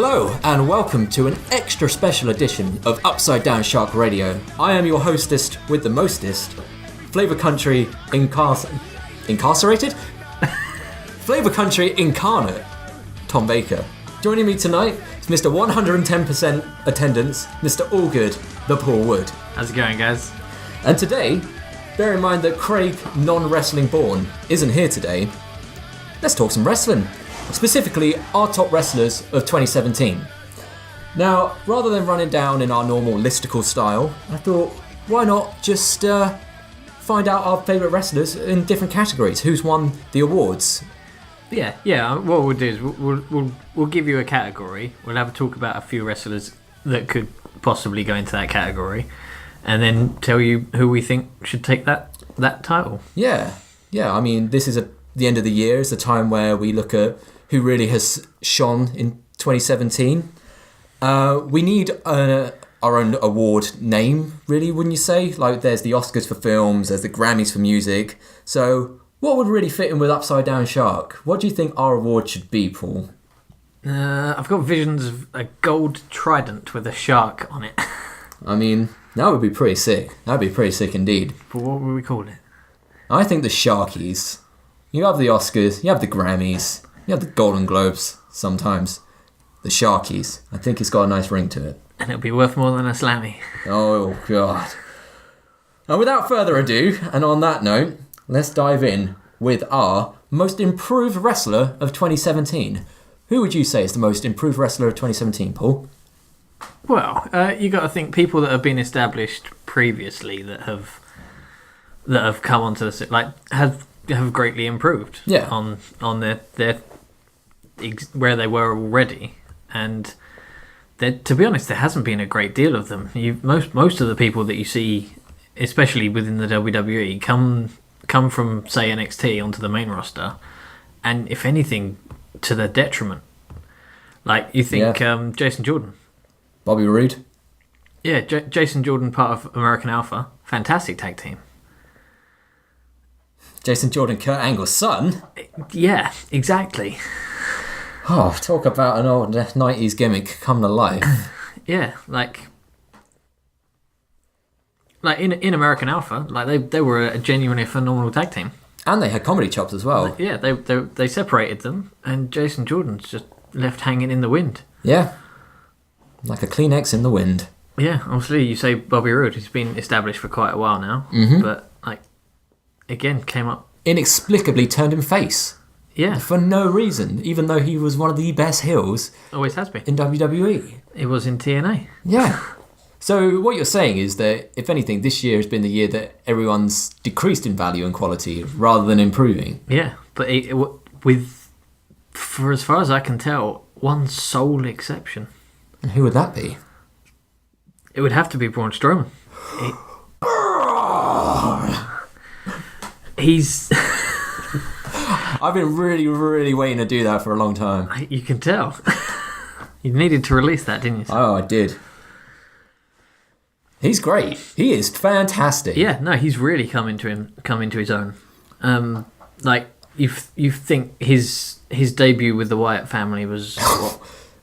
Hello and welcome to an extra special edition of Upside Down Shark Radio. I am your hostess with the mostest, Flavor Country incarcerated? Flavor Country incarnate, Tom Baker. Joining me tonight is Mr. 110% attendance, Mr. Allgood, the Paul Wood. How's it going, guys? And today, bear in mind that Craig, non-wrestling born, isn't here today. Let's talk some wrestling. Specifically, our top wrestlers of 2017. Now, rather than running down in our normal listicle style, I thought, why not just find out our favourite wrestlers in different categories? Who's won the awards? Yeah. What we'll do is we'll give you a category. We'll have a talk about a few wrestlers that could possibly go into that category, and then tell you who we think should take that title. Yeah. I mean, this is the end of the year. It's a time where we look at who really has shone in 2017. We need our own award name, really, wouldn't you say? Like, there's the Oscars for films, there's the Grammys for music. So, what would really fit in with Upside Down Shark? What do you think our award should be, Paul? I've got visions of a gold trident with a shark on it. I mean, that would be pretty sick. That'd be pretty sick indeed. But what would we call it? I think the Sharkies. You have the Oscars, you have the Grammys, you have the Golden Globes sometimes. The Sharkies. I think it's got a nice ring to it. And it'll be worth more than a Slammy. Oh, God. And without further ado, and on that note, let's dive in with our most improved wrestler of 2017. Who would you say is the most improved wrestler of 2017, Paul? Well, you got to think people that have been established previously that have come onto the like have greatly improved. Yeah. On their where they were already, and to be honest, there hasn't been a great deal of them. Most of the people that you see, especially within the WWE, come from, say, NXT onto the main roster, and if anything, to their detriment. Like, you think Jason Jordan, Bobby Roode. Yeah, Jason Jordan, part of American Alpha, fantastic tag team. Jason Jordan, Kurt Angle's son? Yeah, exactly. Oh, talk about an old 90s gimmick come to life. Yeah, like in American Alpha, like they were a genuinely phenomenal tag team. And they had comedy chops as well. Yeah, they separated them, and Jason Jordan's just left hanging in the wind. Yeah, like a Kleenex in the wind. Yeah, obviously you say Bobby Roode, he's been established for quite a while now, but like again came up inexplicably turned him face. Yeah, for no reason, even though he was one of the best heels. Always has been in WWE. It was in TNA. Yeah. So what you're saying is that, if anything, this year has been the year that everyone's decreased in value and quality rather than improving. Yeah, but for as far as I can tell, one sole exception. And who would that be? It would have to be Braun Strowman. He's... I've been really, really waiting to do that for a long time. You can tell. You needed to release that, didn't you? Oh, I did. He's great. He is fantastic. Yeah, no, he's really come into his own. Like you think his debut with the Wyatt family was what?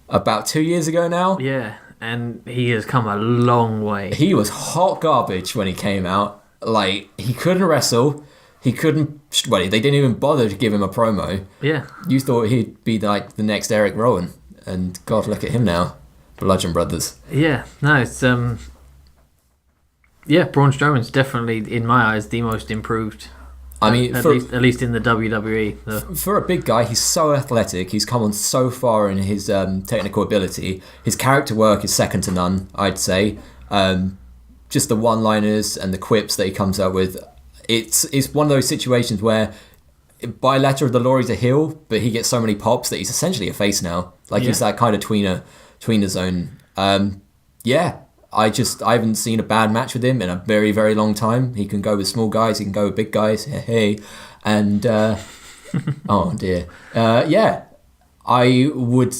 About 2 years ago now. Yeah, and he has come a long way. He was hot garbage when he came out. Like, he couldn't wrestle. He couldn't... Well, they didn't even bother to give him a promo. Yeah. You thought he'd be like the next Eric Rowan. And God, look at him now. Bludgeon Brothers. Yeah. No, it's... Yeah, Braun Strowman's definitely, in my eyes, the most improved. I mean... At least in the WWE. For a big guy, he's so athletic. He's come on so far in his technical ability. His character work is second to none, I'd say. Just the one-liners and the quips that he comes out with... It's one of those situations where by letter of the law he's a heel, but he gets so many pops that he's essentially a face now. Like, he's that kind of tweener zone. Yeah, I haven't seen a bad match with him in a very, very long time. He can go with small guys, he can go with big guys. Hey. And, oh dear. Yeah, I would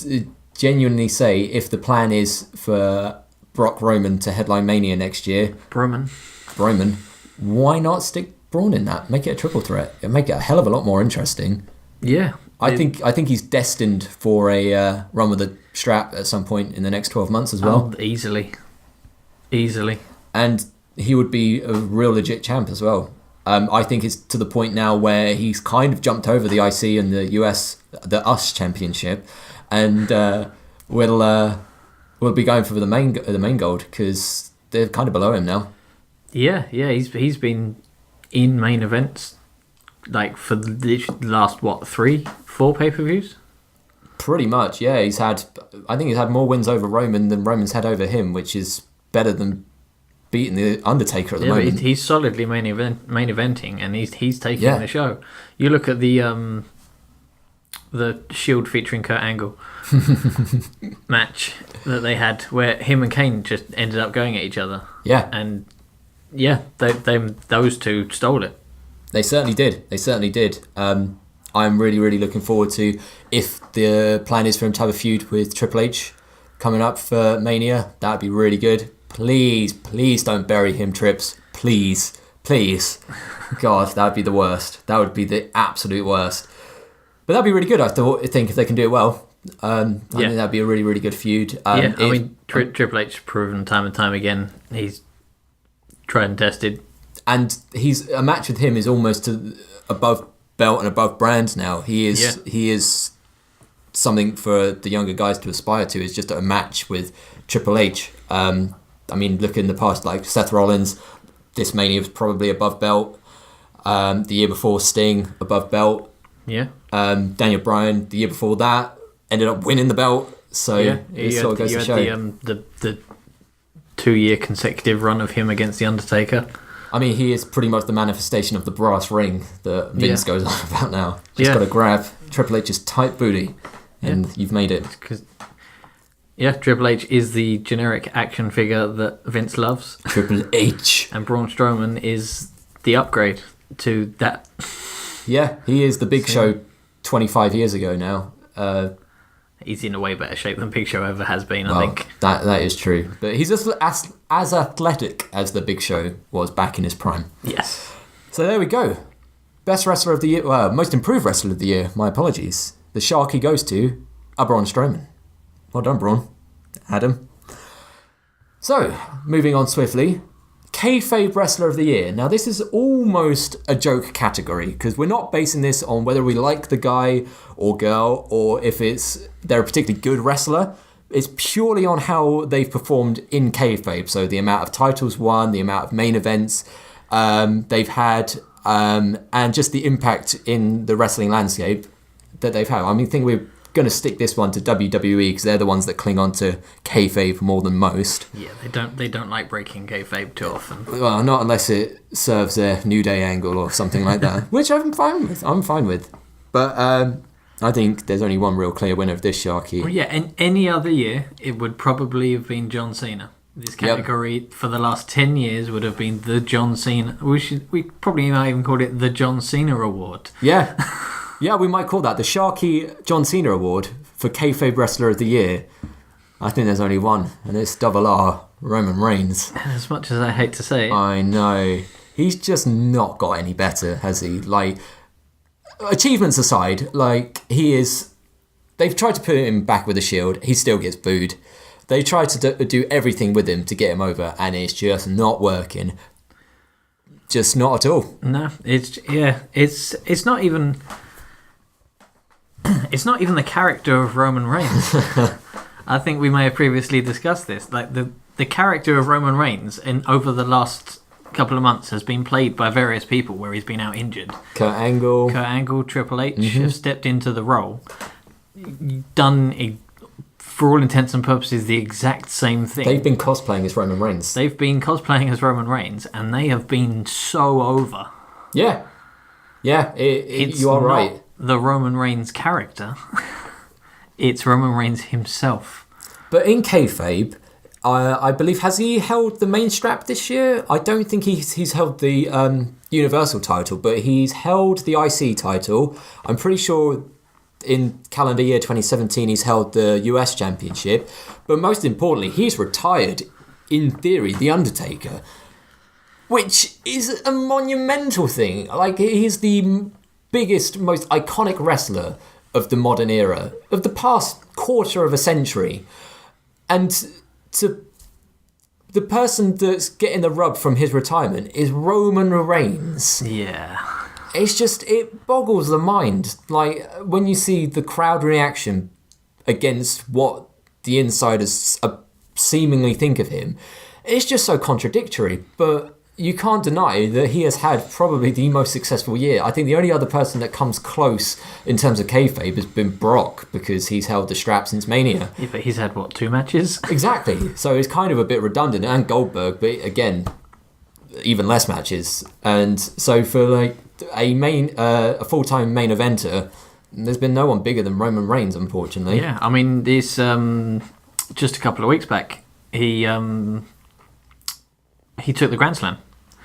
genuinely say if the plan is for Brock Roman to headline Mania next year... Broman. Why not stick Braun in that? Make it a triple threat. It'd make it a hell of a lot more interesting. Yeah, I think he's destined for a run with a strap at some point in the next 12 months as well. Easily. And he would be a real legit champ as well. I think it's to the point now where he's kind of jumped over the IC and the US, the US Championship, and we'll be going for the main gold because they're kind of below him now. Yeah, he's been in main events like for the last 3-4 pay-per-views. Pretty much, yeah. I think he's had more wins over Roman than Roman's had over him, which is better than beating the Undertaker at the moment. He's solidly main eventing, and he's taking the show. You look at the Shield featuring Kurt Angle match that they had, where him and Kane just ended up going at each other. Yeah, and those two stole it. They certainly did. I'm really, really looking forward to, if the plan is for him to have a feud with Triple H coming up for Mania. That'd be really good. Please don't bury him, Trips. Please. God, that'd be the worst. That would be the absolute worst. But that'd be really good, I think, if they can do it well. I think that'd be a really, really good feud. Triple H's proven time and time again. He's tried and tested. And a match with him is almost above belt and above brand now. He is something for the younger guys to aspire to. It's just a match with Triple H. Look in the past, like Seth Rollins, this Mania was probably above belt. The year before, Sting, above belt. Yeah. Daniel Bryan, the year before that, ended up winning the belt. So it sort of goes to show. The 2-year consecutive run of him against The Undertaker. I mean, he is pretty much the manifestation of the brass ring that Vince goes on about now. Just got to grab Triple H's tight booty, and you've made it. Triple H is the generic action figure that Vince loves. Triple H. And Braun Strowman is the upgrade to that. Yeah, he is the Big Show 25 years ago now. He's in a way better shape than Big Show ever has been, I think. That is true. But he's as athletic as the Big Show was back in his prime. Yes. So there we go. Best wrestler of the year, most improved wrestler of the year, my apologies. The Sharky goes to Braun Strowman. Well done, Braun. Adam. So, moving on swiftly. Kayfabe Wrestler of the Year. Now, this is almost a joke category, because we're not basing this on whether we like the guy or girl, or if they're a particularly good wrestler. It's purely on how they've performed in kayfabe. So the amount of titles won, the amount of main events they've had, and just the impact in the wrestling landscape that they've had. I think we're going to stick this one to WWE because they're the ones that cling on to kayfabe more than most. Yeah, they don't like breaking kayfabe too often. Well, not unless it serves their New Day angle or something like that, which I'm fine with. But I think there's only one real clear winner of this, Sharky. Well, yeah, in any other year, it would probably have been John Cena. This category for the last 10 years would have been the John Cena. We probably might even call it the John Cena Award. Yeah. Yeah, we might call that the Sharky John Cena Award for Kayfabe Wrestler of the Year. I think there's only one, and it's Double R, Roman Reigns. And as much as I hate to say it, I know. He's just not got any better, has he? Like, achievements aside, they've tried to put him back with a Shield. He still gets booed. They tried to do everything with him to get him over, and it's just not working. Just not at all. No, it's not even. It's not even the character of Roman Reigns. I think we may have previously discussed this. Like the character of Roman Reigns over the last couple of months has been played by various people where he's been out injured. Kurt Angle, Triple H have stepped into the role, done for all intents and purposes the exact same thing. They've been cosplaying as Roman Reigns. And they have been so over. Yeah. Yeah, you are right. The Roman Reigns character. It's Roman Reigns himself. But in kayfabe, I believe, has he held the main strap this year? I don't think he's held the Universal title, but he's held the IC title. I'm pretty sure in calendar year 2017 he's held the US Championship. But most importantly, he's retired, in theory, The Undertaker, which is a monumental thing. Like, he's the biggest, most iconic wrestler of the modern era, of the past quarter of a century. And the person that's getting the rub from his retirement is Roman Reigns. Yeah. It's just, it boggles the mind. Like, when you see the crowd reaction against what the insiders seemingly think of him, it's just so contradictory. But you can't deny that he has had probably the most successful year. I think the only other person that comes close in terms of kayfabe has been Brock, because he's held the strap since Mania. Yeah, but he's had, 2 matches? Exactly. So it's kind of a bit redundant. And Goldberg, but again, even less matches. And so for like a full-time main eventer, there's been no one bigger than Roman Reigns, unfortunately. Yeah, I mean, this just a couple of weeks back, he took the Grand Slam.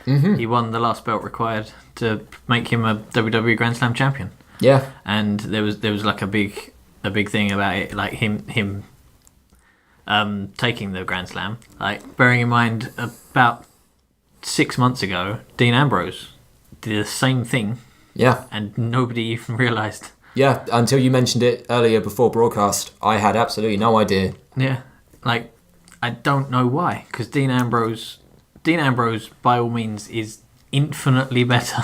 Mm-hmm. He won the last belt required to make him a WWE Grand Slam champion. Yeah. And there was like a big thing about it, like him taking the Grand Slam. Like, bearing in mind, about 6 months ago, Dean Ambrose did the same thing. Yeah. And nobody even realised. Yeah, until you mentioned it earlier before broadcast, I had absolutely no idea. Yeah. Like, I don't know why, because Dean Ambrose, by all means, is infinitely better.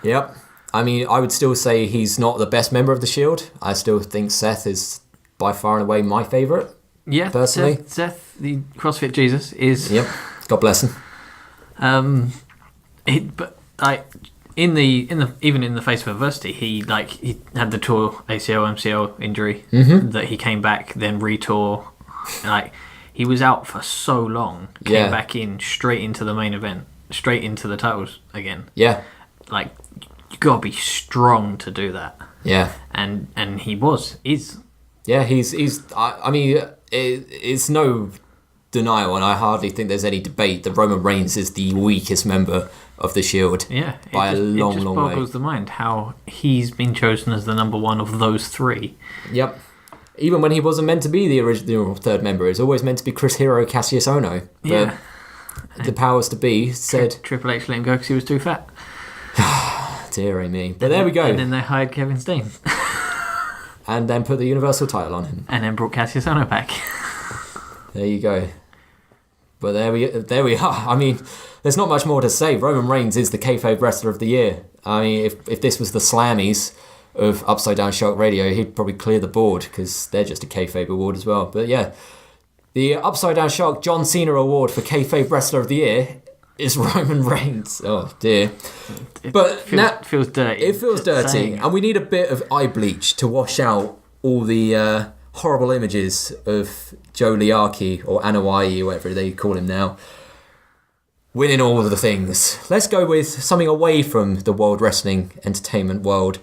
Yep. I mean, I would still say he's not the best member of the Shield. I still think Seth is by far and away my favourite. Yeah, personally. Seth, the CrossFit Jesus, is. Yep. God bless him. But like even in the face of adversity, he had the tour ACL MCL injury that he came back, then retore. Like, he was out for so long, came back in straight into the main event, straight into the titles again. Yeah. Like, you gotta be strong to do that. Yeah. And he is. Yeah, I mean, it's no denial, and I hardly think there's any debate that Roman Reigns is the weakest member of the Shield. Yeah. By a long, long way. It just boggles the mind how he's been chosen as the number one of those three. Yep. Even when he wasn't meant to be the original third member, it was always meant to be Chris Hero, Cassius Ohno. But yeah. The powers to be said... Triple H let him go because he was too fat. Dear me. But there we go. And then they hired Kevin Steen. And then put the Universal title on him. And then brought Cassius Ohno back. There you go. But there we are. I mean, there's not much more to say. Roman Reigns is the kayfabe wrestler of the year. I mean, if this was the Slammies of Upside Down Shock Radio, he'd probably clear the board, because they're just a kayfabe award as well. But yeah, the Upside Down Shock John Cena Award for kayfabe wrestler of the year is Roman Reigns. Oh dear. But feels dirty. It feels dirty, and we need a bit of eye bleach to wash out all the horrible images of Joe Liaki, or Anoa'i, or whatever they call him now, winning all of the things. Let's go with something away from the World Wrestling Entertainment world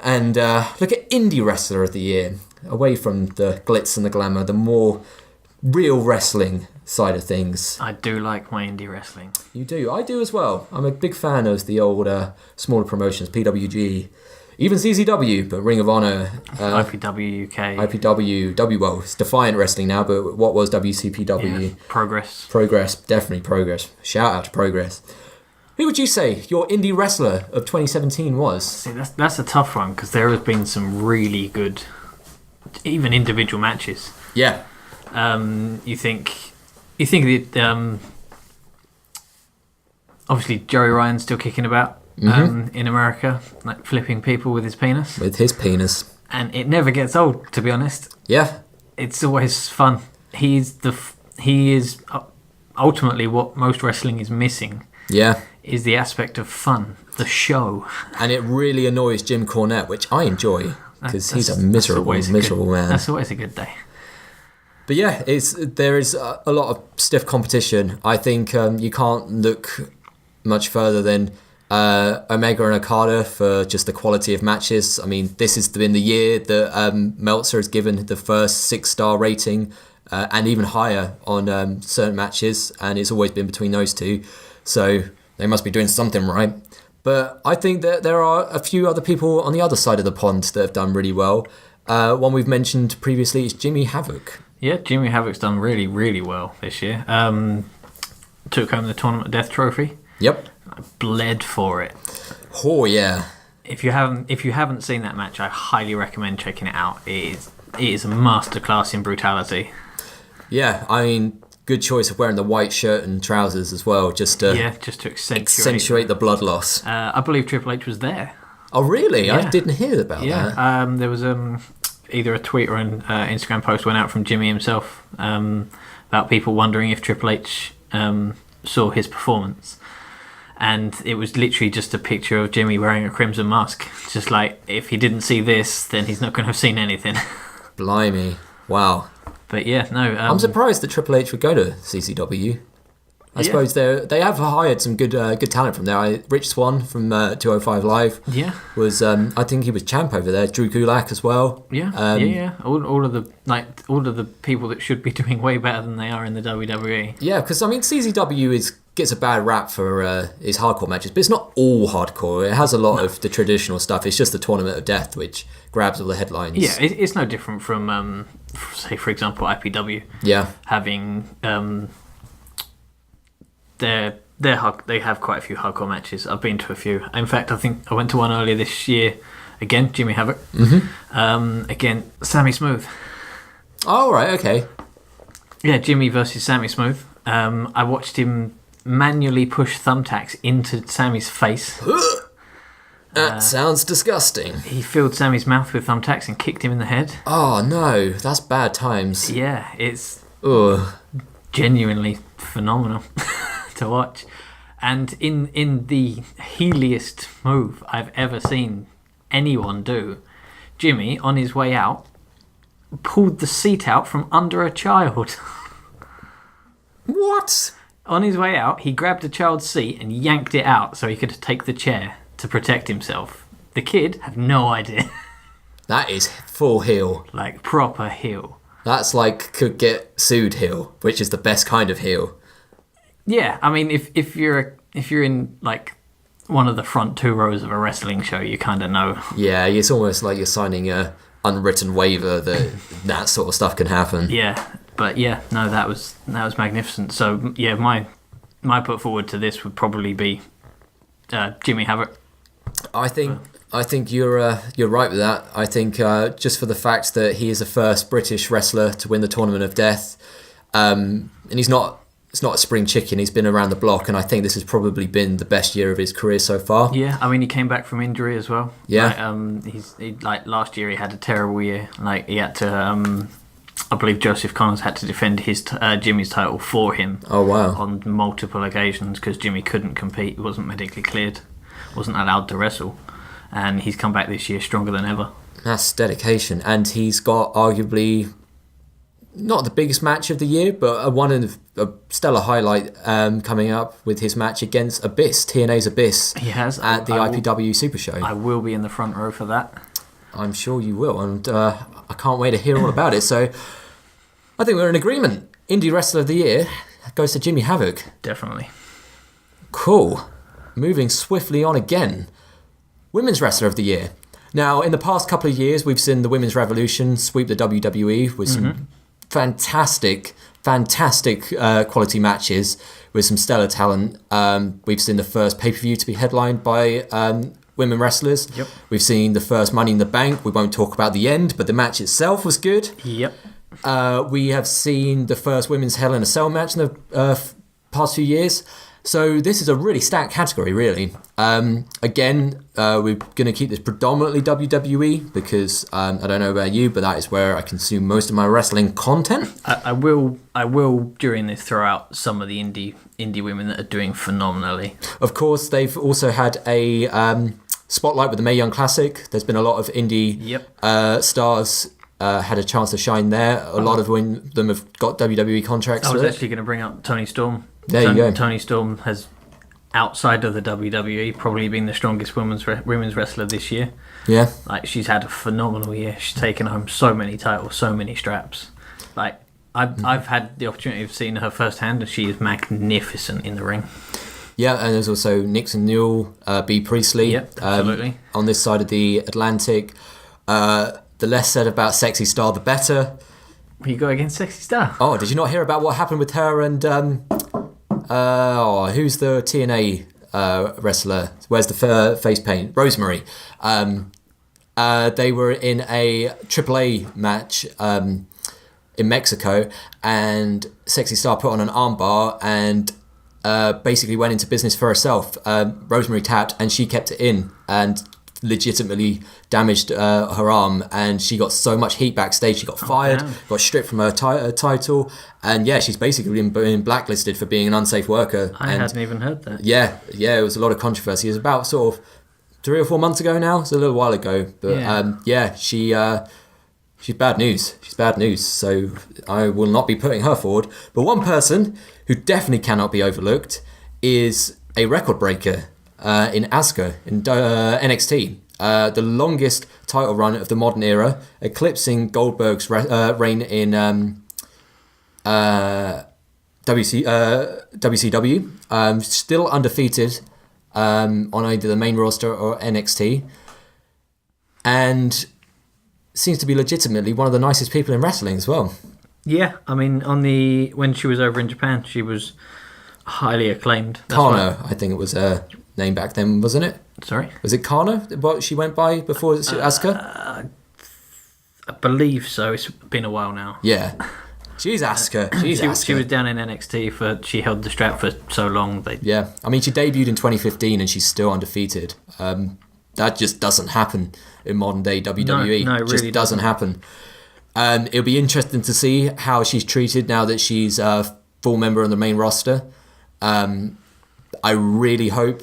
and look at Indie Wrestler of the Year, away from the glitz and the glamour, the more real wrestling side of things. I do like my indie wrestling. You do? I do as well. I'm a big fan of the old smaller promotions, PWG, even CZW, but Ring of Honor, IPW UK, IPW, well, it's Defiant Wrestling now, but what was WCPW? Yeah, Progress, definitely Progress. Shout out to Progress. Who would you say your indie wrestler of 2017 was? See, that's a tough one, because there has been some really good, even individual matches. Yeah. You think that obviously Joey Ryan's still kicking about in America, like flipping people with his penis. With his penis. And it never gets old, to be honest. Yeah. It's always fun. He is ultimately what most wrestling is missing. Yeah. Is the aspect of fun, the show. And it really annoys Jim Cornette, which I enjoy, because he's a miserable man. That's always a good day. But yeah, there is a lot of stiff competition. I think you can't look much further than Omega and Okada for just the quality of matches. I mean, this has been the year that Meltzer has given the first 6-star rating and even higher on certain matches, and it's always been between those two. So they must be doing something right. But I think that there are a few other people on the other side of the pond that have done really well. One we've mentioned previously is Jimmy Havoc. Yeah, Jimmy Havoc's done really, really well this year. Took home the Tournament Death Trophy. Yep. I bled for it. Oh, yeah. If you haven't seen that match, I highly recommend checking it out. It is a masterclass in brutality. Yeah, I mean, good choice of wearing the white shirt and trousers as well, just to accentuate the blood loss. I believe Triple H was there. Oh, really? Yeah. I didn't hear about that. There was either a tweet or an Instagram post went out from Jimmy himself about people wondering if Triple H saw his performance. And it was literally just a picture of Jimmy wearing a crimson mask. Just like, if he didn't see this, then he's not going to have seen anything. Blimey. Wow. But yeah, no. I'm surprised that Triple H would go to CCW. I suppose they have hired some good talent from there. Rich Swann from 205 Live. Yeah. Was I think he was champ over there. Drew Gulak as well. Yeah. Yeah. All of the people that should be doing way better than they are in the WWE. Yeah, because I mean CCW gets a bad rap for his hardcore matches, but it's not all hardcore. It has a lot of the traditional stuff. It's just the Tournament of Death which grabs all the headlines. Yeah, it's no different from say for example IPW. Yeah. Having they have quite a few hardcore matches. I've been to a few. In fact, I think I went to one earlier this year. Again, Jimmy Havoc. Mm-hmm. Again, Sammy Smooth. Oh, right, okay. Yeah, Jimmy versus Sammy Smooth. I watched him manually push thumbtacks into Sammy's face. That sounds disgusting. He filled Sammy's mouth with thumbtacks and kicked him in the head. Oh, no. That's bad times. Yeah, it's Ugh. genuinely phenomenal to watch. And in the heeliest move I've ever seen anyone do, Jimmy, on his way out, pulled the seat out from under a child. What? On his way out, he grabbed a child's seat and yanked it out so he could take the chair to protect himself. The kid had no idea. That is full heel. Like proper heel. That's like could get sued heel, which is the best kind of heel. Yeah, I mean, if you're in like one of the front two rows of a wrestling show, you kind of know. Yeah, it's almost like you're signing a unwritten waiver that sort of stuff can happen. Yeah, but yeah, no, that was magnificent. So yeah, my put forward to this would probably be Jimmy Havoc. I think you're right with that. I think just for the fact that he is the first British wrestler to win the Tournament of Death, and it's not a spring chicken. He's been around the block, and I think this has probably been the best year of his career so far. Yeah, I mean he came back from injury as well. Yeah, like last year he had a terrible year. Like he had to. I believe Joseph Connors had to defend his Jimmy's title for him. Oh wow! On multiple occasions because Jimmy couldn't compete. He wasn't medically cleared. Wasn't allowed to wrestle, and he's come back this year stronger than ever. That's dedication, and he's got arguably not the biggest match of the year, but a stellar highlight coming up with his match against Abyss, TNA's Abyss. He has at the IPW Super Show. I will be in the front row for that. I'm sure you will, and I can't wait to hear all about it. So I think we're in agreement. Indie Wrestler of the Year goes to Jimmy Havoc. Definitely. Cool. Moving swiftly on again. Women's Wrestler of the Year. Now, in the past couple of years, we've seen the Women's Revolution sweep the WWE with some fantastic quality matches with some stellar talent. We've seen the first pay-per-view to be headlined by women wrestlers. Yep. We've seen the first Money in the Bank. We won't talk about the end, but the match itself was good. Yep. We have seen the first women's Hell in a Cell match in the past few years. So this is a really stacked category, really. Again, we're going to keep this predominantly WWE because I don't know about you, but that is where I consume most of my wrestling content. I will during this throw out some of the indie women that are doing phenomenally. Of course, they've also had a spotlight with the Mae Young Classic. There's been a lot of indie stars had a chance to shine there. A lot of them have got WWE contracts. I was actually going to bring up Toni Storm. There you go. Toni Storm has, outside of the WWE, probably been the strongest women's wrestler this year. Yeah. Like, she's had a phenomenal year. She's taken home so many titles, so many straps. Like, I've had the opportunity of seeing her firsthand, and she is magnificent in the ring. Yeah, and there's also Nixon Newell, B. Priestley. Yep, absolutely. On this side of the Atlantic. The less said about Sexy Star, the better. You go against Sexy Star. Oh, did you not hear about what happened with her and... who's the TNA wrestler. Where's the face paint? Rosemary. They were in a AAA match in Mexico, and Sexy Star put on an armbar and basically went into business for herself. Rosemary tapped, and she kept it in and legitimately damaged her arm, and she got so much heat backstage. She got fired, got stripped from her title, and yeah, she's basically been blacklisted for being an unsafe worker. I hadn't even heard that. Yeah, it was a lot of controversy. It was about sort of 3 or 4 months ago now. It's a little while ago, but she's bad news. She's bad news. So I will not be putting her forward. But one person who definitely cannot be overlooked is a record breaker in Asuka in NXT. The longest title run of the modern era, eclipsing Goldberg's reign in WCW. Still undefeated on either the main roster or NXT. And seems to be legitimately one of the nicest people in wrestling as well. Yeah, I mean, when she was over in Japan, she was highly acclaimed. Kano, I think it was her name back then, wasn't it? Sorry? Was it Kano, what she went by before Asuka? I believe so. It's been a while now. Yeah. She's Asuka. She was down in NXT she held the strap for so long. Yeah. I mean, she debuted in 2015 and she's still undefeated. That just doesn't happen in modern day WWE. No, it really doesn't happen. It'll be interesting to see how she's treated now that she's a full member on the main roster. I really hope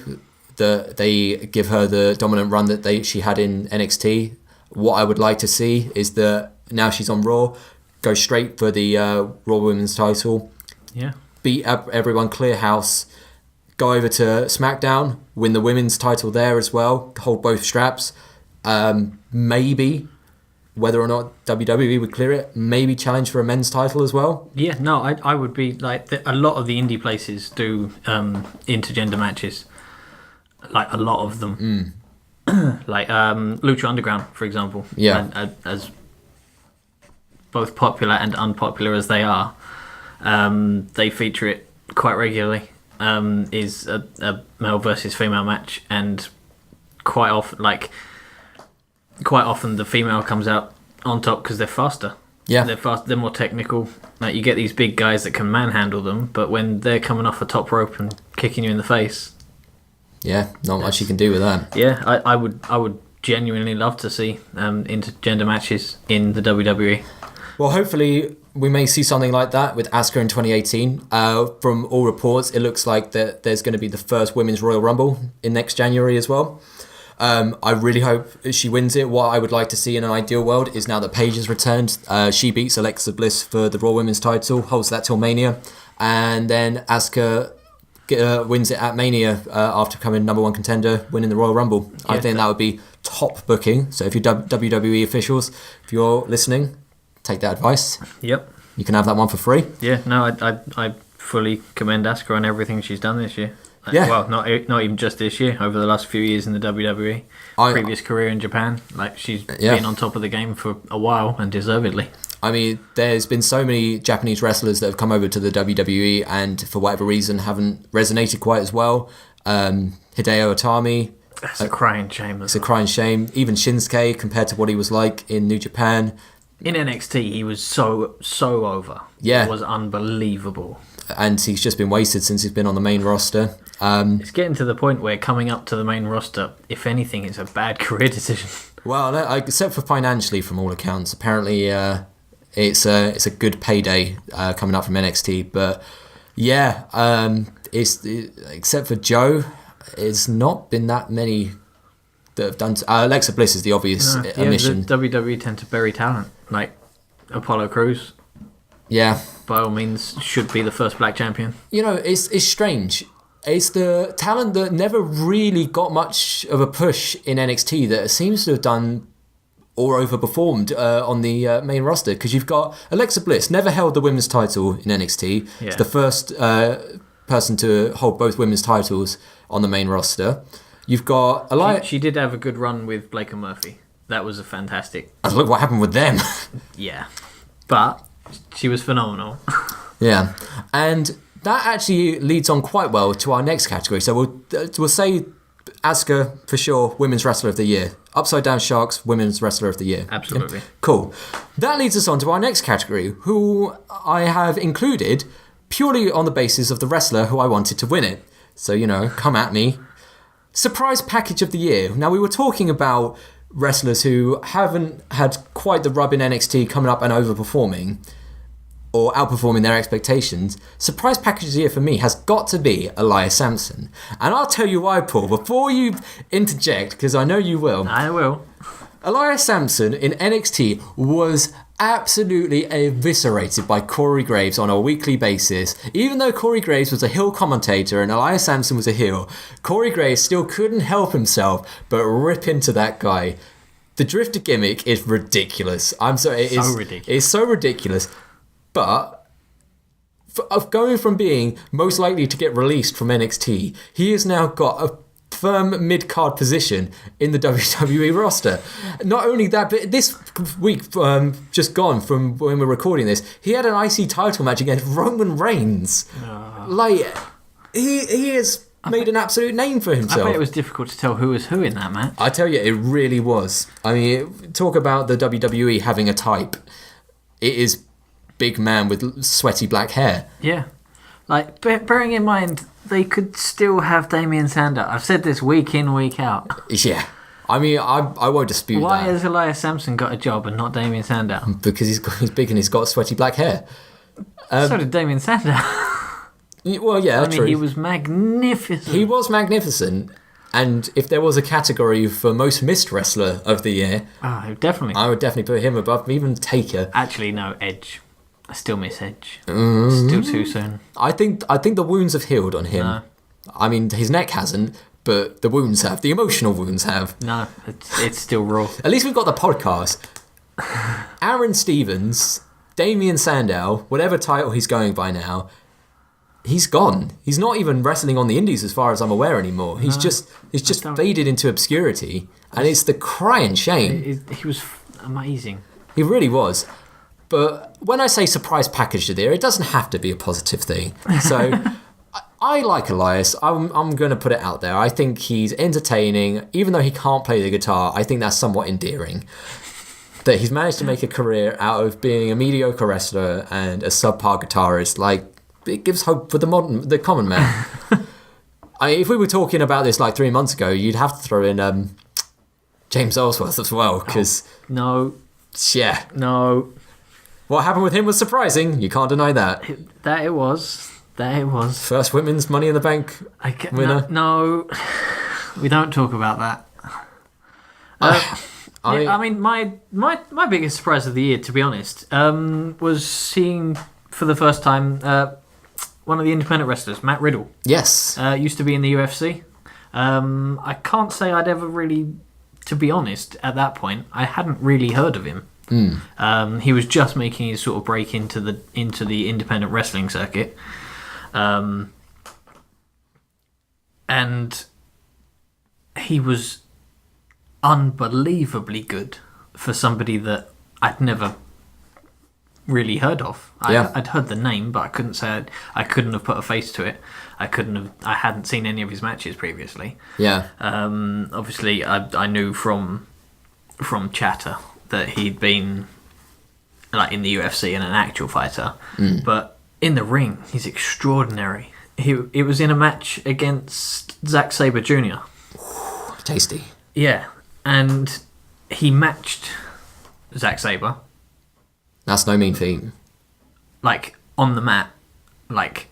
that they give her the dominant run that she had in NXT. What I would like to see is that now she's on Raw, go straight for the Raw Women's title. Yeah. Beat up everyone, clear house. Go over to SmackDown, win the women's title there as well, hold both straps. Maybe, whether or not WWE would clear it, maybe challenge for a men's title as well. Yeah, no, I would be like, a lot of the indie places do intergender matches. Like, a lot of them. Like Lucha Underground, for example. Yeah. As both popular and unpopular as they are, they feature it quite regularly. Is a male versus female match, and quite often the female comes out on top because they're faster. Yeah, they're more technical. Like, you get these big guys that can manhandle them, but when they're coming off a top rope and kicking you in the face, not much you can do with that. Yeah, I would genuinely love to see intergender matches in the WWE. Well, hopefully we may see something like that with Asuka in 2018. From all reports, it looks like that there's going to be the first Women's Royal Rumble in next January as well. I really hope she wins it. What I would like to see in an ideal world is now that Paige has returned, she beats Alexa Bliss for the Raw Women's title, holds that till Mania, and then Asuka wins it at Mania after becoming number one contender, winning the Royal Rumble. Yeah, I think that would be top booking. So if you're WWE officials, if you're listening, take that advice. Yep. You can have that one for free. Yeah, no, I fully commend Asuka on everything she's done this year. Yeah. Well, not even just this year, over the last few years in the WWE. Previous career in Japan. Like, she's been on top of the game for a while, and deservedly. I mean, there's been so many Japanese wrestlers that have come over to the WWE and for whatever reason haven't resonated quite as well. Hideo Itami. That's a crying shame. It's a crying shame. Even Shinsuke, compared to what he was like in New Japan. In NXT, he was so over. Yeah. It was unbelievable. And he's just been wasted since he's been on the main roster. It's getting to the point where coming up to the main roster, if anything, is a bad career decision. Well, no, except for financially, from all accounts. Apparently, it's a good payday coming up from NXT. But yeah, except for Joe, it's not been that many that have done. Alexa Bliss is the obvious omission. The WWE tend to bury talent, like Apollo Crews. Yeah, by all means, should be the first black champion. You know, it's strange. It's the talent that never really got much of a push in NXT that seems to have done or overperformed on the main roster. Because you've got Alexa Bliss, never held the women's title in NXT. Yeah. It's the first person to hold both women's titles on the main roster. You've got she did have a good run with Blake and Murphy. That was a fantastic. And look what happened with them. Yeah, but she was phenomenal. Yeah, and that actually leads on quite well to our next category. So we'll say Asuka for sure, Women's Wrestler of the Year. Upside Down Sharks, Women's Wrestler of the Year. Absolutely. Yeah. Cool. That leads us on to our next category, who I have included purely on the basis of the wrestler who I wanted to win it. So, come at me. Surprise Package of the Year. Now, we were talking about wrestlers who haven't had quite the rub in NXT coming up and overperforming or outperforming their expectations. Surprise Package of the Year for me has got to be Elias Sampson. And I'll tell you why, Paul, before you interject, because I know you will. I will. Elias Sampson in NXT was absolutely eviscerated by Corey Graves on a weekly basis. Even though Corey Graves was a heel commentator and Elias Sampson was a heel, Corey Graves still couldn't help himself but rip into that guy. The Drifter gimmick is ridiculous. I'm sorry, it's so ridiculous. But of going from being most likely to get released from NXT, he has now got a firm mid-card position in the WWE roster. Not only that, but this week, just gone from when we're recording this, he had an IC title match against Roman Reigns. Like, he has made an absolute name for himself. I bet it was difficult to tell who was who in that match. I tell you, it really was. I mean, talk about the WWE having a type. It is big man with sweaty black hair. Yeah. Like, bearing in mind, they could still have Damien Sandow. I've said this week in, week out. Yeah. I mean, I won't dispute that. Why has Elias Sampson got a job and not Damien Sandow? Because he's big and he's got sweaty black hair. So did Damien Sandow. Well, yeah, true. He was magnificent. He was magnificent. And if there was a category for most missed wrestler of the year... definitely. I would definitely put him above even Taker. Actually, no, Edge. I still miss Edge. Still too soon. I think the wounds have healed on him. No. I mean, his neck hasn't, but the wounds have. The emotional wounds have. No, it's still raw. At least we've got the podcast. Aaron Stevens, Damien Sandow, whatever title he's going by now, he's gone. He's not even wrestling on the indies as far as I'm aware anymore. He's just faded into obscurity, and it's the crying shame. He was amazing. He really was. But when I say surprise package of the year, it doesn't have to be a positive thing. So I like Elias. I'm going to put it out there. I think he's entertaining. Even though he can't play the guitar, I think that's somewhat endearing. That he's managed to make a career out of being a mediocre wrestler and a subpar guitarist. Like, it gives hope for the common man. If we were talking about this like 3 months ago, you'd have to throw in James Ellsworth as well. Because no. Yeah. No. What happened with him was surprising. You can't deny that. That it was. First women's Money in the Bank winner. No, we don't talk about that. I mean, my biggest surprise of the year, to be honest, was seeing for the first time one of the independent wrestlers, Matt Riddle. Yes. Used to be in the UFC. I can't say I'd ever really, to be honest, at that point, I hadn't really heard of him. He was just making his sort of break into the independent wrestling circuit, and he was unbelievably good for somebody that I'd never really heard of. I'd heard the name, but I couldn't say I couldn't have put a face to it. I hadn't seen any of his matches previously. Yeah. Obviously, I knew from chatter that he'd been like in the UFC and an actual fighter, but in the ring he's extraordinary. It was in a match against Zack Sabre Jr. Tasty. Yeah, and he matched Zack Sabre. That's no mean feat. Like on the mat, like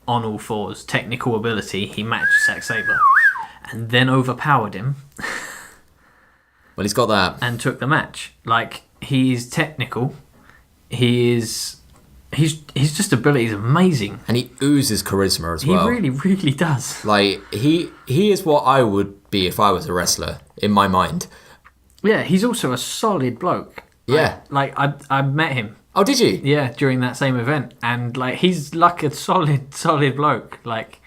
on all fours, technical ability. He matched Zack Sabre, and then overpowered him. Well, he's got that. And took the match. Like, he's technical. He's just ability is amazing. And he oozes charisma as well. He really, really does. Like, he is what I would be if I was a wrestler, in my mind. Yeah, he's also a solid bloke. Yeah. Like I met him. Oh, did you? Yeah, during that same event. And, like, he's like a solid bloke. Like,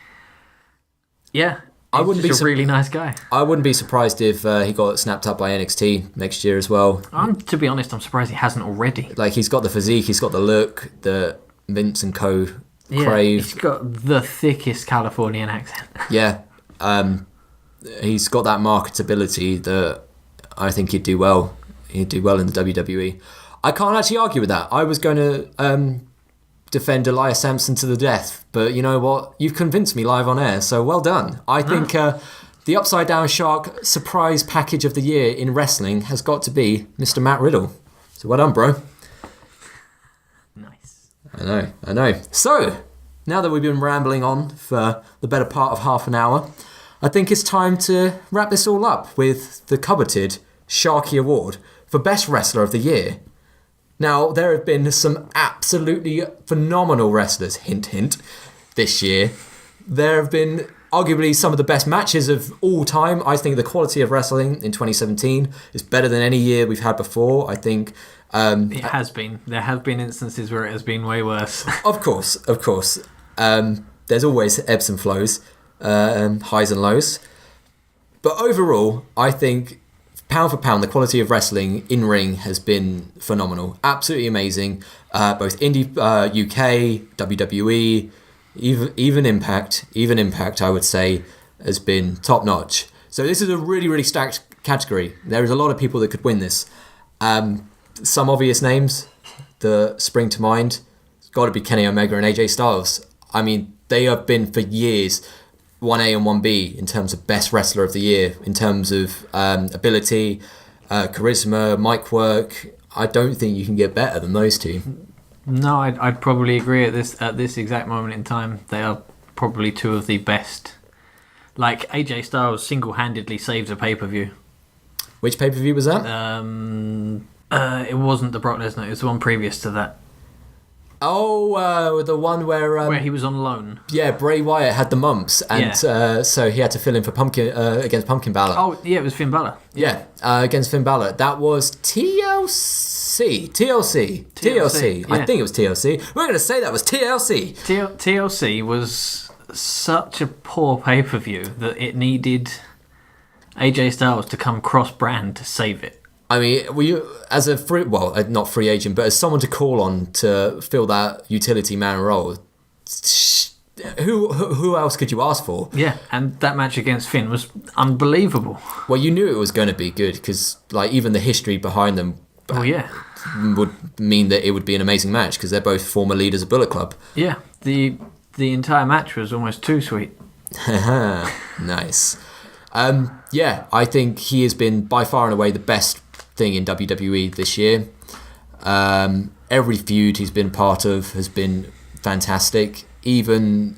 yeah. I wouldn't be a really nice guy. I wouldn't be surprised if he got snapped up by NXT next year as well. To be honest, I'm surprised he hasn't already. Like, he's got the physique, he's got the look that Vince and co crave. He's got the thickest Californian accent. Yeah. He's got that marketability that I think he'd do well. He'd do well in the WWE. I can't actually argue with that. I was going to defend Elias Sampson to the death, but you know what? You've convinced me live on air, so well done. I think the Upside Down Shark surprise package of the year in wrestling has got to be Mr. Matt Riddle. So well done, bro. Nice. I know. So, now that we've been rambling on for the better part of half an hour, I think it's time to wrap this all up with the coveted Sharky Award for Best Wrestler of the Year. Now, there have been some absolutely phenomenal wrestlers, hint, hint, this year. There have been arguably some of the best matches of all time. I think the quality of wrestling in 2017 is better than any year we've had before. I think... it has been. There have been instances where it has been way worse. Of course. There's always ebbs and flows, highs and lows. But overall, I think... pound for pound, the quality of wrestling in ring has been phenomenal. Absolutely amazing. Both indie, UK, WWE, even Impact, I would say, has been top notch. So this is a really, really stacked category. There is a lot of people that could win this. Some obvious names that spring to mind. It's got to be Kenny Omega and AJ Styles. I mean, they have been for years 1A and 1B in terms of best wrestler of the year, in terms of ability, charisma, mic work. I don't think you can get better than those two. No, I'd probably agree at this exact moment in time. They are probably two of the best. Like, AJ Styles single-handedly saved a pay-per-view. Which pay-per-view was that? It wasn't the Brock Lesnar. It was the one previous to that. Oh, the one where he was on loan. Yeah, Bray Wyatt had the mumps, and so he had to fill in for against Pumpkin Balor. Oh, yeah, it was Finn Balor. Yeah, against Finn Balor. That was TLC. Yeah. I think it was TLC. We're going to say that was TLC. TLC was such a poor pay-per-view that it needed AJ Styles to come cross-brand to save it. I mean, were you, as a not free agent, but as someone to call on to fill that utility man role, who else could you ask for? Yeah, and that match against Finn was unbelievable. Well, you knew it was going to be good because, like, even the history behind them would mean that it would be an amazing match because they're both former leaders of Bullet Club. Yeah, the entire match was almost too sweet. Nice. I think he has been by far and away the best thing in WWE this year. Every feud he's been part of has been fantastic. Even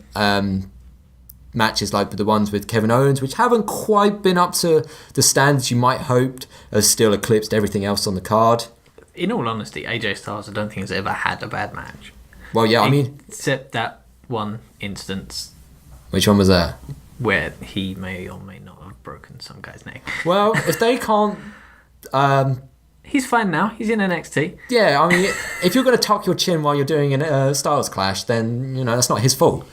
matches like the ones with Kevin Owens, which haven't quite been up to the standards you might hoped, has still eclipsed everything else on the card. In all honesty, AJ Styles I don't think has ever had a bad match. Well, yeah, I mean... Except that one instance. Which one was that? Where he may or may not have broken some guy's neck. Well, if they can't... He's fine now. He's in NXT. Yeah, I mean, if you're going to tuck your chin while you're doing a Styles Clash, then, you know, that's not his fault.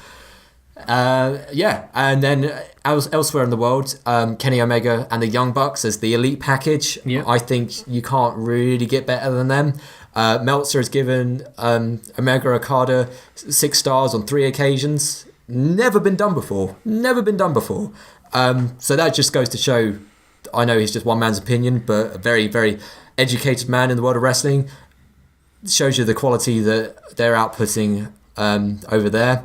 And then elsewhere in the world, Kenny Omega and the Young Bucks as the elite package. Yep. I think you can't really get better than them. Meltzer has given Omega Okada 6 stars on 3 occasions. Never been done before. So that just goes to show, I know he's just one man's opinion, but a very, very educated man in the world of wrestling. Shows you the quality that they're outputting over there.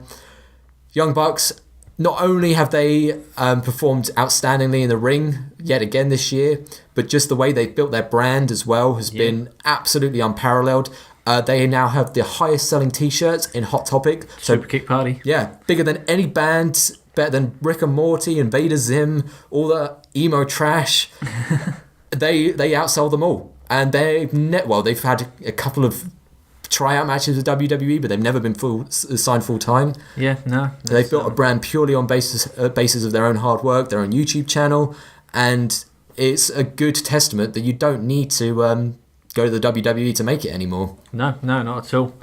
Young Bucks, not only have they performed outstandingly in the ring yet again this year, but just the way they've built their brand as well has been absolutely unparalleled. They now have the highest selling t-shirts in Hot Topic. Super Kick Party. Yeah, bigger than any band, better than Rick and Morty and Vader Zim, all the emo trash. They outsell them all. And they've had a couple of tryout matches with WWE, but they've never been signed full time. Yeah, no. They've built a brand purely on basis of their own hard work, their own YouTube channel, and it's a good testament that you don't need to go to the WWE to make it anymore. No, not at all.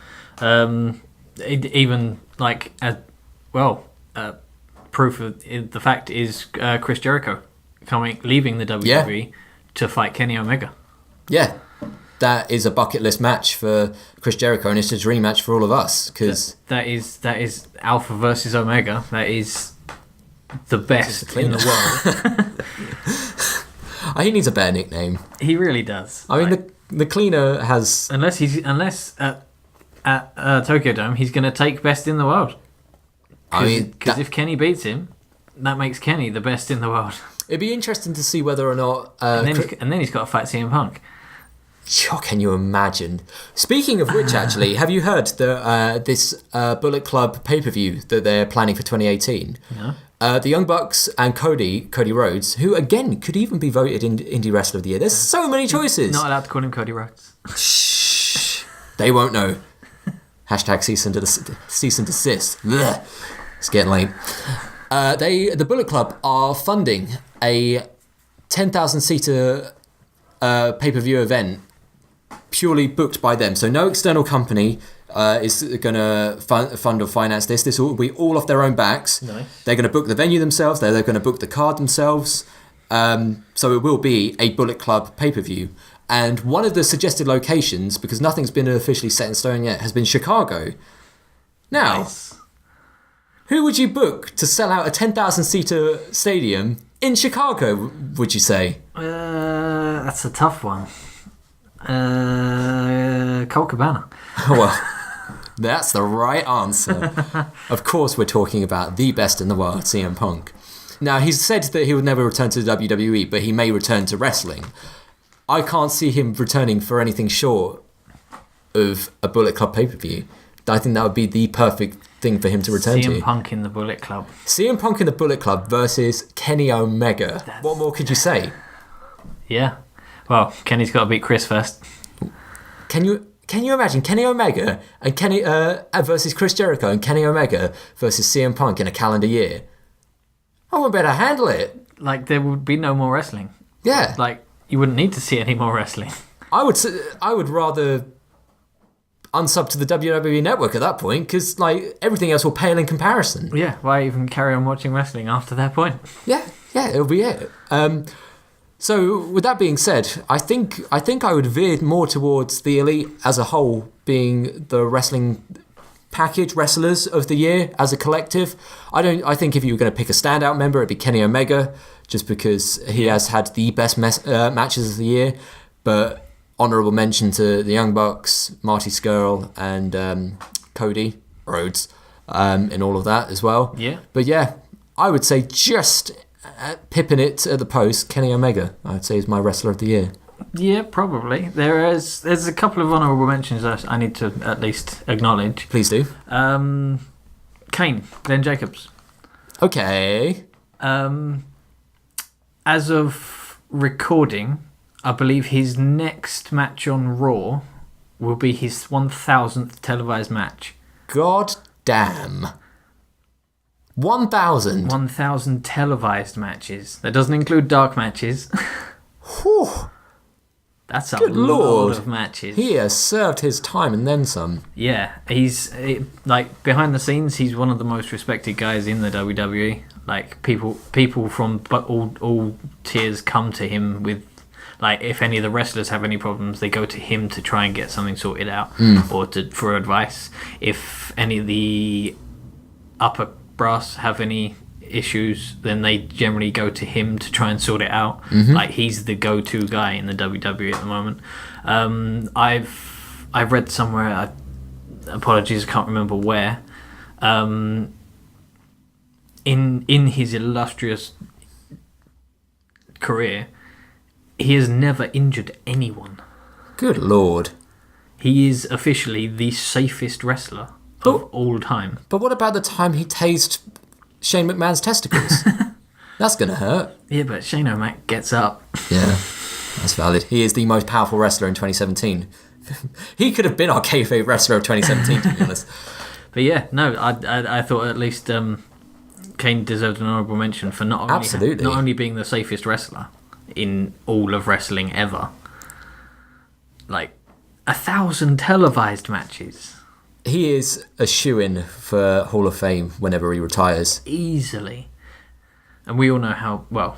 Proof of the fact is Chris Jericho leaving the WWE to fight Kenny Omega. Yeah, that is a bucket list match for Chris Jericho, and it's a dream match for all of us. Because that is Alpha versus Omega. That is the best in the world. He needs a better nickname. He really does. I mean, the cleaner has unless at Tokyo Dome he's going to take best in the world. Because if Kenny beats him, that makes Kenny the best in the world. It'd be interesting to see whether or not... and then he's got to fight CM Punk. Can you imagine? Speaking of which, actually, have you heard this Bullet Club pay-per-view that they're planning for 2018? No. The Young Bucks and Cody Rhodes, who, again, could even be voted Indie Wrestler of the Year. There's so many choices. Not allowed to call him Cody Rhodes. Shh. They won't know. Hashtag cease and desist. Blech. It's getting late. The Bullet Club are funding a 10,000-seater pay-per-view event purely booked by them. So no external company is going to fund or finance this. This will be all off their own backs. Nice. They're going to book the venue themselves. They're going to book the card themselves. So it will be a Bullet Club pay-per-view. And one of the suggested locations, because nothing's been officially set in stone yet, has been Chicago. Now... Nice. Who would you book to sell out a 10,000-seater stadium in Chicago, would you say? That's a tough one. Colt Cabana. Well, that's the right answer. Of course we're talking about the best in the world, CM Punk. Now, he's said that he would never return to the WWE, but he may return to wrestling. I can't see him returning for anything short of a Bullet Club pay-per-view. I think that would be the perfect thing for him to return to. CM Punk in the Bullet Club. CM Punk in the Bullet Club versus Kenny Omega. What more could you say? Yeah. Well, Kenny's got to beat Chris first. Can you imagine Kenny Omega and Kenny versus Chris Jericho and Kenny Omega versus CM Punk in a calendar year? I wouldn't be able to handle it. Like, there would be no more wrestling. Yeah. Like, you wouldn't need to see any more wrestling. I would rather unsub to the WWE network at that point, because like everything else will pale in comparison. Yeah, why even carry on watching wrestling after that point? Yeah, it'll be it. So with that being said, I think I would veer more towards the Elite as a whole being the wrestling package, wrestlers of the year as a collective. I think if you were going to pick a standout member, it'd be Kenny Omega, just because he has had the best matches of the year. But honourable mention to the Young Bucks, Marty Scurll, and Cody Rhodes in all of that as well. Yeah. But yeah, I would say just pipping it at the post, Kenny Omega, I would say is my wrestler of the year. Yeah, probably. There's a couple of honourable mentions that I need to at least acknowledge. Please do. Kane, Glenn Jacobs. Okay. As of recording, I believe his next match on Raw will be his 1,000th televised match. God damn. 1,000? 1,000 televised matches. That doesn't include dark matches. Whew. That's a Good lot Lord. of matches. He has served his time and then some. Yeah, he's like behind the scenes. He's one of the most respected guys in the WWE. Like people from all tiers come to him with, like, if any of the wrestlers have any problems, they go to him to try and get something sorted out or for advice. If any of the upper brass have any issues, then they generally go to him to try and sort it out. Like, he's the go-to guy in the WWE at the moment. I've read somewhere, apologies, I can't remember where, in his illustrious career, he has never injured anyone. Good Lord. He is officially the safest wrestler of all time. But what about the time he tased Shane McMahon's testicles? That's going to hurt. Yeah, but Shane O'Mac gets up. Yeah, that's valid. He is the most powerful wrestler in 2017. He could have been our kayfabe wrestler of 2017, to be honest. But yeah, no, I thought at least Kane deserved an honourable mention for not only being the safest wrestler in all of wrestling ever. Like, 1,000 televised matches. He is a shoo-in for Hall of Fame whenever he retires. Easily. And we all know how, well,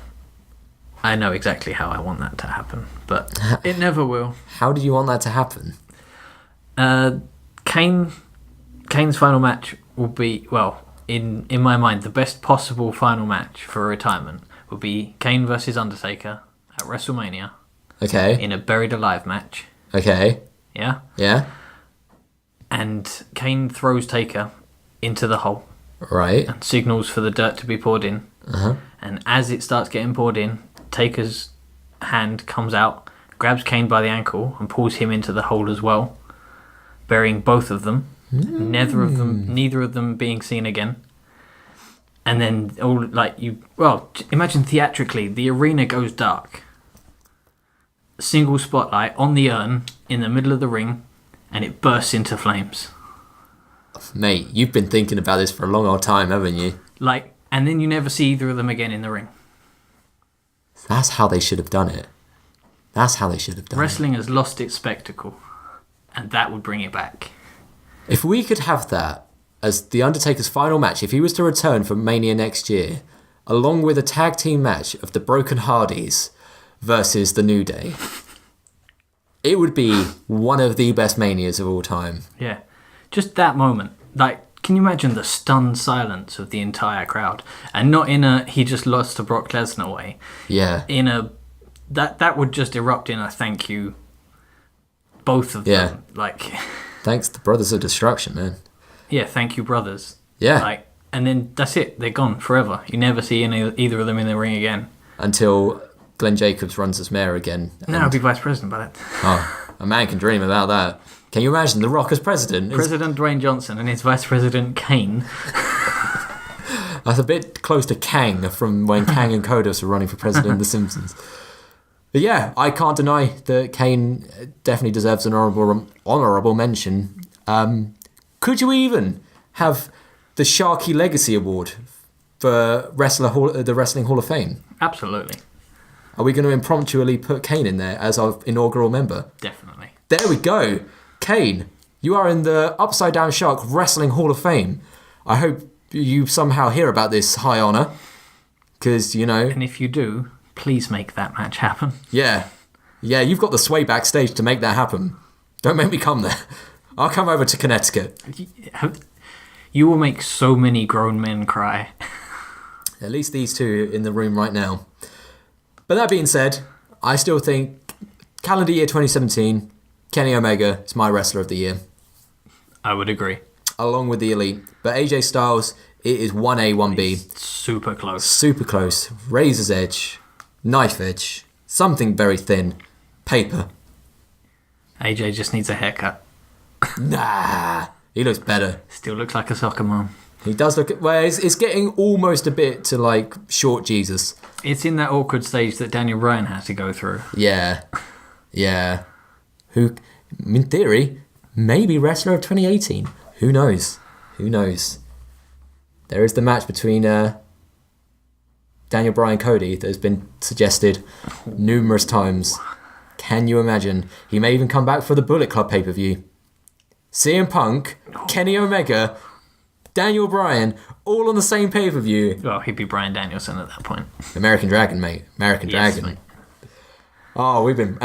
I know exactly how I want that to happen, but it never will. How do you want that to happen? Kane's final match will be, well, in my mind, the best possible final match for retirement will be Kane versus Undertaker at WrestleMania Okay. in a Buried Alive match. Okay. Yeah? Yeah. And Kane throws Taker into the hole Right. and signals for the dirt to be poured in. Uh-huh. And as it starts getting poured in, Taker's hand comes out, grabs Kane by the ankle and pulls him into the hole as well, burying both of them. Neither of them being seen again. And then imagine theatrically, the arena goes dark. Single spotlight on the urn in the middle of the ring, and it bursts into flames. Mate, you've been thinking about this for a long old time, haven't you? And then you never see either of them again in the ring. That's how they should have done it. Wrestling has lost its spectacle, and that would bring it back. If we could have that as The Undertaker's final match, if he was to return for Mania next year, along with a tag team match of the Broken Hardys versus the New Day, it would be one of the best Manias of all time. Yeah. Just that moment. Can you imagine the stunned silence of the entire crowd? And not in a he just lost to Brock Lesnar way. Yeah. In a that would just erupt in a thank you, both of them. Thanks to Brothers of Destruction, man. Yeah, thank you, brothers. Yeah. And then that's it. They're gone forever. You never see either of them in the ring again. Until Glenn Jacobs runs as mayor again. No, I'll be vice president by that. Oh, a man can dream about that. Can you imagine The Rock as president? President Dwayne Johnson and his vice president Kane. That's a bit close to Kang from when Kang and Kodos were running for president in The Simpsons. But yeah, I can't deny that Kane definitely deserves an honourable mention. Could you even have the Sharky Legacy Award for the Wrestling Hall of Fame? Absolutely. Are we going to impromptually put Kane in there as our inaugural member? Definitely. There we go. Kane, you are in the Upside Down Shark Wrestling Hall of Fame. I hope you somehow hear about this high honour. Because, And if you do, please make that match happen. Yeah. Yeah, you've got the sway backstage to make that happen. Don't make me come there. I'll come over to Connecticut. You will make so many grown men cry. At least these two in the room right now. But that being said, I still think calendar year 2017, Kenny Omega is my wrestler of the year. I would agree. Along with the Elite. But AJ Styles, it is 1A, 1B. It's super close. Super close. Razor's edge. Knife edge. Something very thin. Paper. AJ just needs a haircut. Nah. He looks better. Still looks like a soccer mom. He does look... Well, it's getting almost a bit to, short Jesus. It's in that awkward stage that Daniel Bryan has to go through. Yeah. Yeah. Who, in theory, may be wrestler of 2018. Who knows? There is the match between Daniel Bryan Cody that has been suggested numerous times. Can you imagine? He may even come back for the Bullet Club pay-per-view. CM Punk, Kenny Omega, Daniel Bryan, all on the same pay-per-view. Well, he'd be Bryan Danielson at that point. American Dragon, mate. American Dragon. Mate. Oh, we've been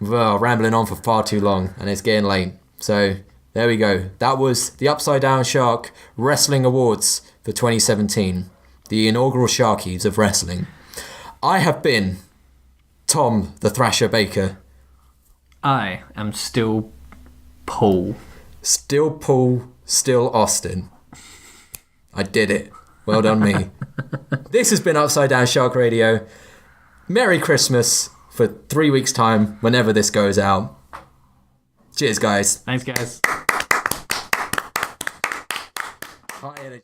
rambling on for far too long, and it's getting late. So, there we go. That was the Upside Down Shark Wrestling Awards for 2017. The inaugural Sharkies of wrestling. I have been Tom the Thrasher Baker. I am still Paul. Still Paul, still Austin. I did it. Well done me. This has been Upside Down Shark Radio. Merry Christmas for 3 weeks' time, whenever this goes out. Cheers, guys. Thanks, guys. High energy.